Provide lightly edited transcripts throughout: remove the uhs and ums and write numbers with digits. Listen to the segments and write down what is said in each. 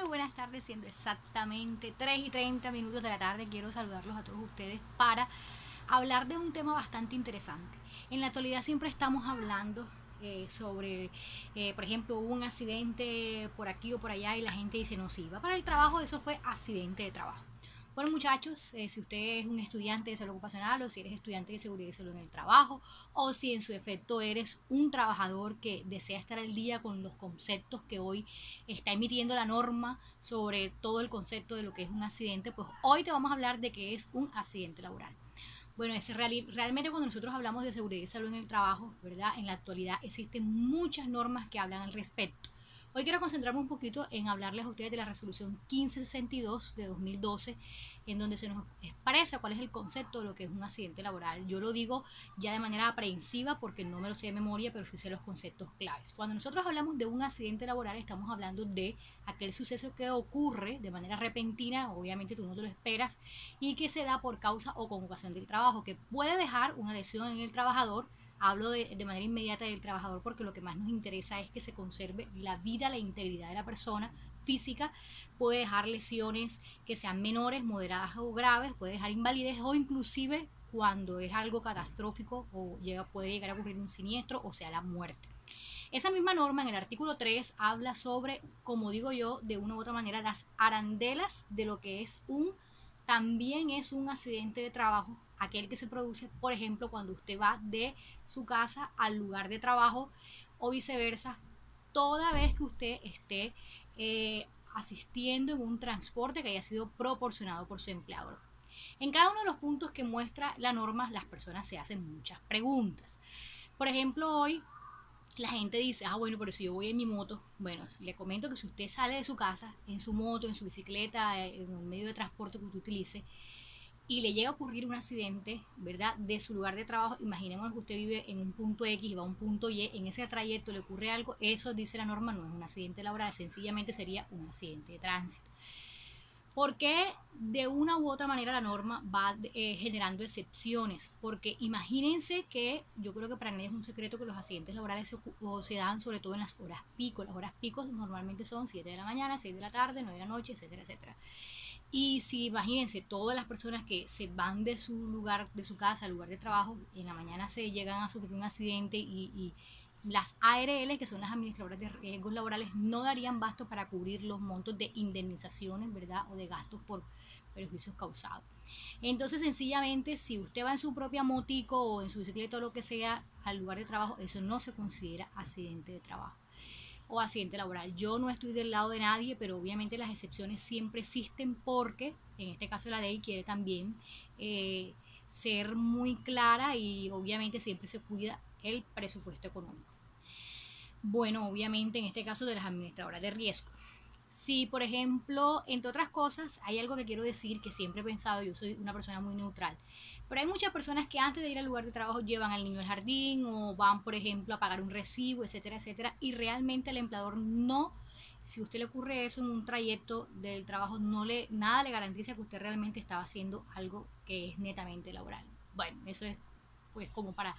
Muy buenas tardes, siendo exactamente 3:30 de la tarde. Quiero saludarlos a todos ustedes para hablar de un tema bastante interesante. En la actualidad siempre estamos hablando sobre, por ejemplo, hubo un accidente por aquí o por allá y la gente dice, no, sí, va para el trabajo, eso fue accidente de trabajo. Bueno, muchachos, si usted es un estudiante de salud ocupacional o si eres estudiante de seguridad y salud en el trabajo o si en su efecto eres un trabajador que desea estar al día con los conceptos que hoy está emitiendo la norma sobre todo el concepto de lo que es un accidente, pues hoy te vamos a hablar de qué es un accidente laboral. Bueno, realmente cuando nosotros hablamos de seguridad y salud en el trabajo, ¿verdad? En la actualidad existen muchas normas que hablan al respecto. Hoy quiero concentrarme un poquito en hablarles a ustedes de la resolución 1562 de 2012, en donde se nos expresa cuál es el concepto de lo que es un accidente laboral. Yo lo digo ya de manera aprehensiva porque no me lo sé de memoria, pero sí sé los conceptos claves. Cuando nosotros hablamos de un accidente laboral, estamos hablando de aquel suceso que ocurre de manera repentina, obviamente tú no te lo esperas, y que se da por causa o con ocasión del trabajo, que puede dejar una lesión en el trabajador. Hablo de manera inmediata del trabajador porque lo que más nos interesa es que se conserve la vida, la integridad de la persona física. Puede dejar lesiones que sean menores, moderadas o graves, puede dejar invalidez o inclusive cuando es algo catastrófico o puede llegar a ocurrir un siniestro o sea la muerte. Esa misma norma en el artículo 3 habla sobre, como digo yo, de una u otra manera, las arandelas de lo que es también es un accidente de trabajo, aquel que se produce, por ejemplo, cuando usted va de su casa al lugar de trabajo o viceversa, toda vez que usted esté asistiendo en un transporte que haya sido proporcionado por su empleador. En cada uno de los puntos que muestra la norma, las personas se hacen muchas preguntas. Por ejemplo, hoy la gente dice, bueno, pero si yo voy en mi moto, bueno, le comento que si usted sale de su casa en su moto, en su bicicleta, en el medio de transporte que usted utilice, y le llega a ocurrir un accidente, ¿verdad? De su lugar de trabajo, imaginemos que usted vive en un punto X y va a un punto Y, en ese trayecto le ocurre algo, eso dice la norma, no es un accidente laboral, sencillamente sería un accidente de tránsito. Porque de una u otra manera la norma va generando excepciones, porque imagínense que yo creo que para nadie es un secreto que los accidentes laborales se dan sobre todo en las horas pico. Las horas pico normalmente son 7 de la mañana, 6 de la tarde, 9 de la noche, etcétera, etcétera. Y si imagínense, todas las personas que se van de su lugar, de su casa al lugar de trabajo, en la mañana se llegan a sufrir un accidente y las ARL, que son las administradoras de riesgos laborales, no darían basto para cubrir los montos de indemnizaciones, ¿verdad? O de gastos por perjuicios causados. Entonces, sencillamente, si usted va en su propia motico o en su bicicleta o lo que sea al lugar de trabajo, eso no se considera accidente de trabajo o accidente laboral. Yo no estoy del lado de nadie, pero obviamente las excepciones siempre existen porque en este caso la ley quiere también ser muy clara y obviamente siempre se cuida el presupuesto económico. Bueno, obviamente en este caso de las administradoras de riesgo. Si, por ejemplo, entre otras cosas, hay algo que quiero decir que siempre he pensado, yo soy una persona muy neutral, pero hay muchas personas que antes de ir al lugar de trabajo llevan al niño al jardín o van, por ejemplo, a pagar un recibo, etcétera, etcétera, y realmente el empleador no, si a usted le ocurre eso en un trayecto del trabajo, nada le garantiza que usted realmente estaba haciendo algo que es netamente laboral. Bueno, eso es pues como para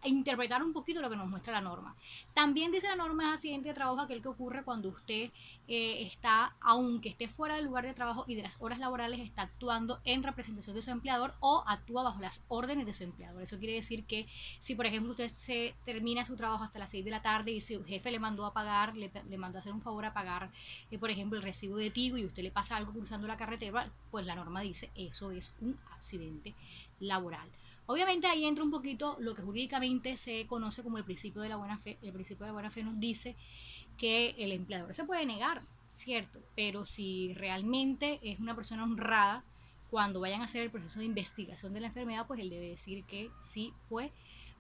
interpretar un poquito lo que nos muestra la norma. También dice la norma es accidente de trabajo aquel que ocurre cuando usted está, aunque esté fuera del lugar de trabajo y de las horas laborales, está actuando en representación de su empleador o actúa bajo las órdenes de su empleador. Eso quiere decir que si, por ejemplo, usted se termina su trabajo hasta las 6 de la tarde y su jefe le mandó a pagar, le mandó a hacer un favor a pagar, por ejemplo, el recibo de Tigo y usted le pasa algo cruzando la carretera, pues la norma dice eso es un accidente laboral. Obviamente ahí entra un poquito lo que jurídicamente se conoce como el principio de la buena fe. El principio de la buena fe nos dice que el empleador se puede negar, cierto, pero si realmente es una persona honrada, cuando vayan a hacer el proceso de investigación de la enfermedad, pues él debe decir que sí fue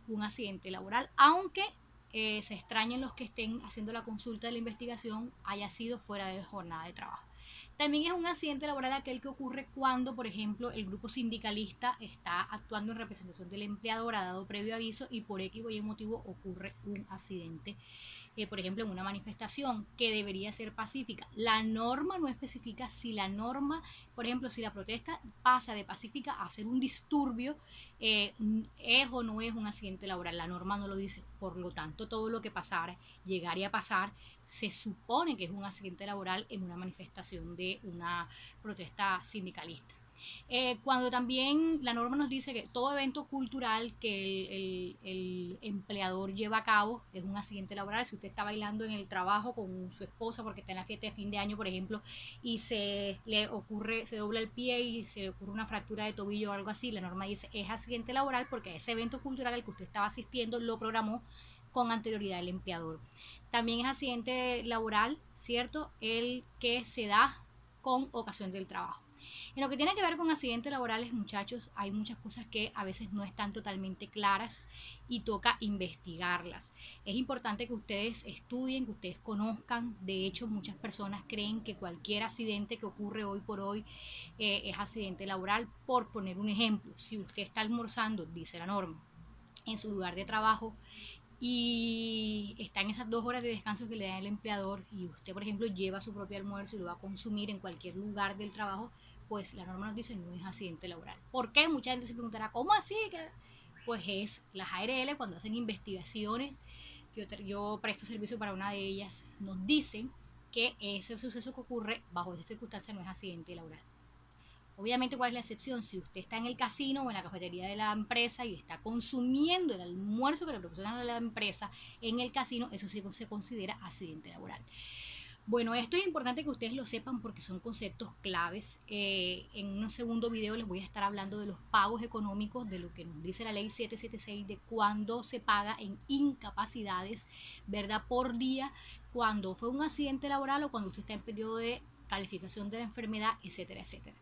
un accidente laboral, aunque se extrañen los que estén haciendo la consulta de la investigación haya sido fuera de la jornada de trabajo. También es un accidente laboral aquel que ocurre cuando, por ejemplo, el grupo sindicalista está actuando en representación del empleador, ha dado previo aviso y por X o Y motivo ocurre un accidente por ejemplo, en una manifestación que debería ser pacífica. La norma no especifica si la norma, por ejemplo, si la protesta pasa de pacífica a ser un disturbio, es o no es un accidente laboral. La norma no lo dice. Por lo tanto, todo lo que pasara, llegaría a pasar, se supone que es un accidente laboral en una manifestación de una protesta sindicalista. Cuando también la norma nos dice que todo evento cultural que el empleador lleva a cabo es un accidente laboral. Si usted está bailando en el trabajo con su esposa porque está en la fiesta de fin de año, por ejemplo, y se dobla el pie y se le ocurre una fractura de tobillo o algo así, la norma dice es accidente laboral porque ese evento cultural al que usted estaba asistiendo lo programó con anterioridad el empleador. También es accidente laboral, ¿cierto? El que se da con ocasión del trabajo. En lo que tiene que ver con accidentes laborales, muchachos, hay muchas cosas que a veces no están totalmente claras y toca investigarlas. Es importante que ustedes estudien, que ustedes conozcan. De hecho, muchas personas creen que cualquier accidente que ocurre hoy por hoy es accidente laboral. Por poner un ejemplo, si usted está almorzando, dice la norma, en su lugar de trabajo y está en esas 2 horas de descanso que le da el empleador y usted, por ejemplo, lleva su propio almuerzo y lo va a consumir en cualquier lugar del trabajo, pues la norma nos dice no es accidente laboral. ¿Por qué? Mucha gente se preguntará, ¿cómo así? Pues es las ARL cuando hacen investigaciones, yo presto servicio para una de ellas, nos dicen que ese suceso que ocurre bajo esa circunstancia no es accidente laboral. Obviamente, ¿cuál es la excepción? Si usted está en el casino o en la cafetería de la empresa y está consumiendo el almuerzo que le proporciona la empresa en el casino, eso sí se considera accidente laboral. Bueno, esto es importante que ustedes lo sepan porque son conceptos claves. En un segundo video les voy a estar hablando de los pagos económicos, de lo que nos dice la ley 776, de cuándo se paga en incapacidades, ¿verdad? Por día, cuando fue un accidente laboral o cuando usted está en periodo de calificación de la enfermedad, etcétera, etcétera.